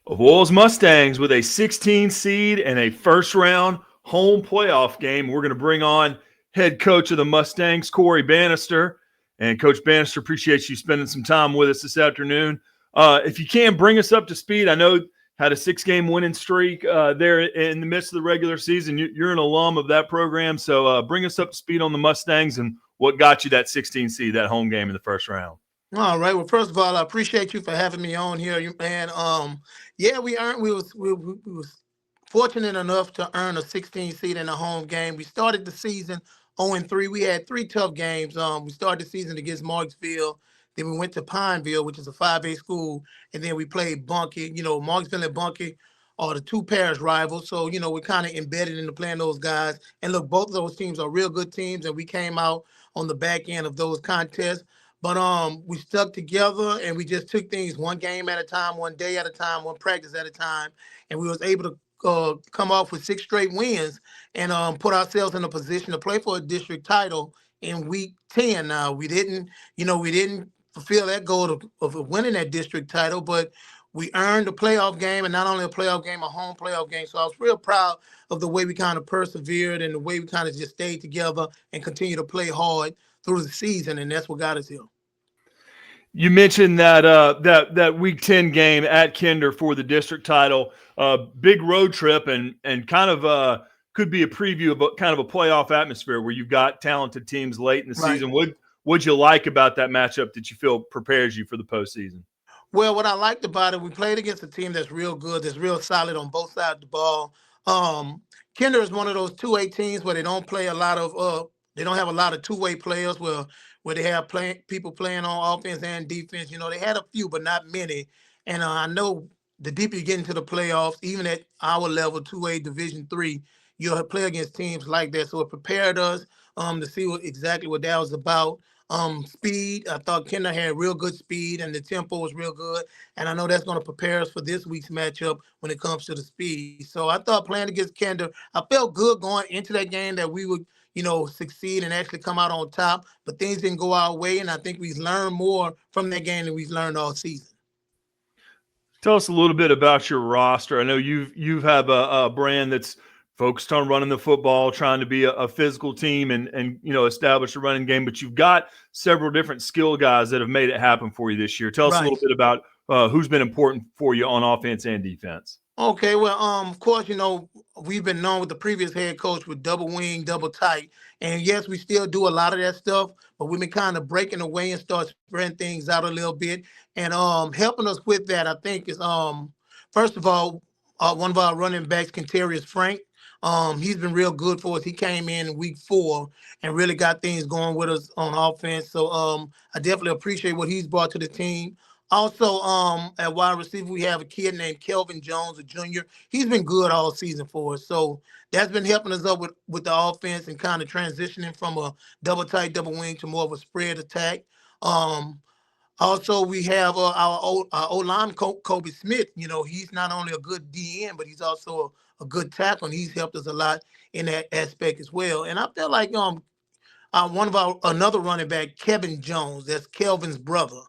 Avoyelles Mustangs with a 16 seed and a first round home playoff game. We're going to bring on head coach of the Mustangs, Corey Bannister. And Coach Bannister, appreciate you spending some time with us this afternoon. If you can, bring us up to speed. I know had a 6-game winning streak there in the midst of the regular season. You're an alum of that program, so bring us up to speed on the Mustangs and what got you that 16 seed, that home game in the first round. All right. Well, first of all, I appreciate you for having me on here, man. Yeah, we was fortunate enough to earn a 16 seed in a home game. We started the season 0-3. We had three tough games. We started the season against Marksville. Then we went to Pineville, which is a 5A school, and then we played Bunkie. Marksville and Bunkie are the two parish rivals. So, we're kind of embedded into playing those guys. And look, both of those teams are real good teams, and we came out on the back end of those contests. But we stuck together and we just took things one game at a time, one day at a time, one practice at a time, and we was able to come off with 6 straight wins and put ourselves in a position to play for a district title in week 10. Now we didn't fulfill that goal of winning that district title, but we earned a playoff game, and not only a playoff game, a home playoff game. So I was real proud of the way we kind of persevered and the way we kind of just stayed together and continued to play hard through the season, and that's what got us here. You mentioned that Week 10 game at Kinder for the district title, big road trip, and kind of could be a preview of kind of a playoff atmosphere where you've got talented teams late in the season. What'd you like about that matchup that you feel prepares you for the postseason? Well, what I liked about it, we played against a team that's real good, that's real solid on both sides of the ball. Kinder is one of those 2A teams where they don't play a lot of they don't have a lot of two-way players where they have people playing on offense and defense. They had a few, but not many. And I know the deeper you get into the playoffs, even at our level, 2A Division III, you'll play against teams like that. So it prepared us to see exactly what that was about. Speed, I thought Kinder had real good speed and the tempo was real good. And I know that's going to prepare us for this week's matchup when it comes to the speed. So I thought playing against Kinder, I felt good going into that game that we would succeed and actually come out on top. But things didn't go our way, and I think we've learned more from that game than we've learned all season. Tell us a little bit about your roster. I know you have a brand that's focused on running the football, trying to be a physical team and establish a running game, but you've got several different skill guys that have made it happen for you this year. Tell us a little bit about who's been important for you on offense and defense. Okay, well, of course, we've been known with the previous head coach with double wing, double tight. And yes, we still do a lot of that stuff, but we've been kind of breaking away and start spreading things out a little bit. And helping us with that, I think, is first of all, one of our running backs, Kenterius Frank. He's been real good for us. He came in week 4 and really got things going with us on offense. So I definitely appreciate what he's brought to the team. Also, at wide receiver, we have a kid named Kelvin Jones, a junior. He's been good all season for us. So that's been helping us up with the offense and kind of transitioning from a double tight, double wing to more of a spread attack. Also, we have our O-line, Kobe Smith. He's not only a good DN, but he's also a good tackle, and he's helped us a lot in that aspect as well. And I feel like another running back, Kevin Jones, that's Kelvin's brother.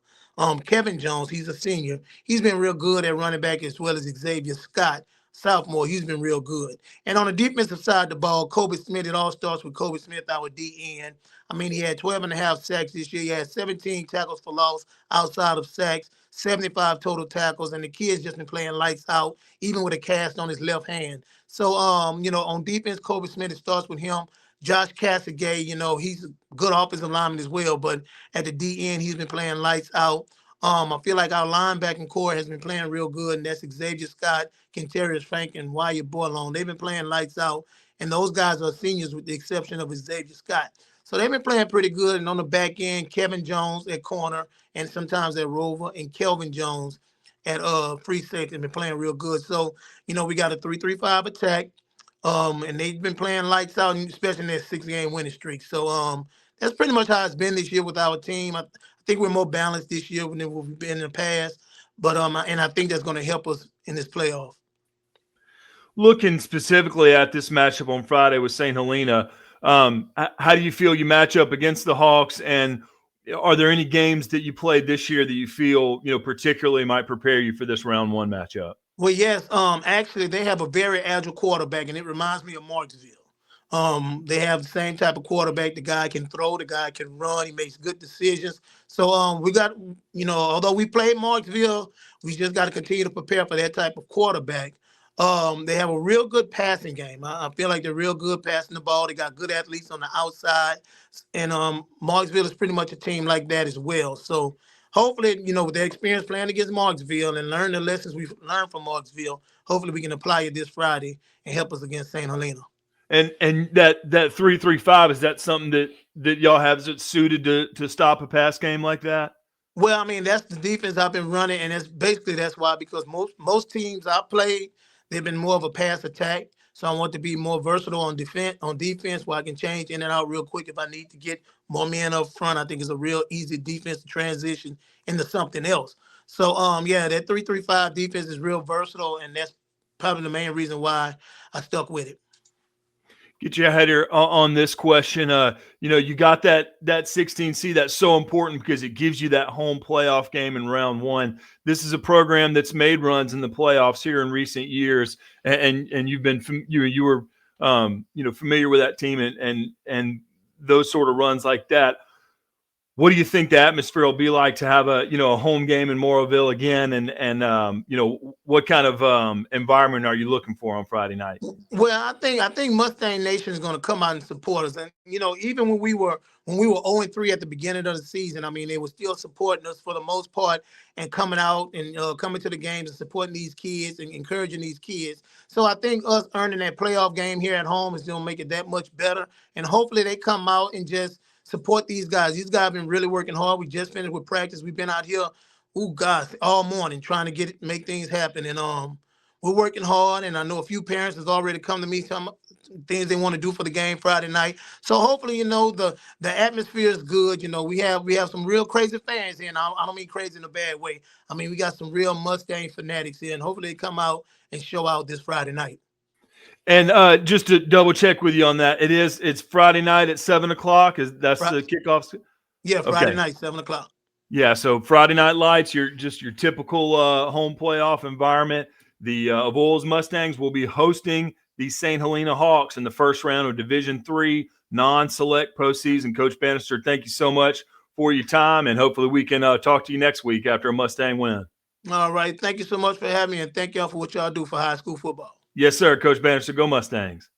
Kevin Jones, he's a senior. He's been real good at running back as well as Xavier Scott, sophomore. He's been real good. And on the defensive side of the ball, Kobe Smith, it all starts with Kobe Smith, our DN. I mean, he had 12 and a half sacks this year. He had 17 tackles for loss outside of sacks, 75 total tackles, and the kid's just been playing lights out, even with a cast on his left hand. So, on defense, Kobe Smith, it starts with him. Josh Cassagay, he's a good offensive lineman as well, but at the DN, he's been playing lights out. I feel like our linebacking core has been playing real good, and that's Xavier Scott, Kenterius Frank, and Wyatt Boylon. They've been playing lights out, and those guys are seniors with the exception of Xavier Scott. So they've been playing pretty good, and on the back end, Kevin Jones at corner and sometimes at Rover, and Kelvin Jones at free safety have been playing real good. So, we got a 3-3-5 attack. And they've been playing lights out, especially in their 6-game winning streak. So that's pretty much how it's been this year with our team. I think we're more balanced this year than we've been in the past. But and I think that's going to help us in this playoff. Looking specifically at this matchup on Friday with St. Helena, how do you feel you match up against the Hawks? And are there any games that you played this year that you feel particularly might prepare you for this round 1 matchup? Well, yes. Actually, they have a very agile quarterback, and it reminds me of Marksville. They have the same type of quarterback. The guy can throw, the guy can run. He makes good decisions. So, we got, although we played Marksville, we just got to continue to prepare for that type of quarterback. They have a real good passing game. I feel like they're real good passing the ball. They got good athletes on the outside, and Marksville is pretty much a team like that as well. So hopefully, with their experience playing against Marksville and learn the lessons we've learned from Marksville, hopefully we can apply it this Friday and help us against St. Helena. And that 3-3-5, is that something that y'all have? Is it suited to stop a pass game like that? Well, I mean, that's the defense I've been running, and that's why, because most teams I played, they've been more of a pass attack. So I want to be more versatile on defense where I can change in and out real quick if I need to get more men up front. I think it's a real easy defense to transition into something else. So yeah, that 3-3-5 defense is real versatile, and that's probably the main reason why I stuck with it. Get you ahead here on this question. You got that 16 seed. That's so important because it gives you that home playoff game in round one. This is a program that's made runs in the playoffs here in recent years, and you've been you were familiar with that team and those sort of runs like that. What do you think the atmosphere will be like to have a home game in Moreauville again? And what kind of environment are you looking for on Friday night? Well, I think Mustang Nation is going to come out and support us, and even when we were 0-3 at the beginning of the season, I mean, they were still supporting us for the most part and coming out and coming to the games and supporting these kids and encouraging these kids. So I think us earning that playoff game here at home is going to make it that much better, and hopefully they come out and just support these guys. These guys have been really working hard. We just finished with practice. We've been out here, guys, all morning trying to make things happen, and we're working hard, and I know a few parents has already come to me some things they want to do for the game Friday night. So hopefully, the atmosphere is good. We have some real crazy fans here, and I don't mean crazy in a bad way. I mean we got some real Mustang fanatics here, and hopefully they come out and show out this Friday night. And just to double check with you on that, it's Friday night at 7:00. That's Fri- the kickoff? Yeah, Friday Okay. night, 7 o'clock. Yeah, so Friday Night Lights, your typical home playoff environment. The Avoyelles Mustangs will be hosting the St. Helena Hawks in the first round of Division III non-select postseason. Coach Bannister, thank you so much for your time, and hopefully we can talk to you next week after a Mustang win. All right. Thank you so much for having me, and thank y'all for what y'all do for high school football. Yes, sir. Coach Bannister, go Mustangs.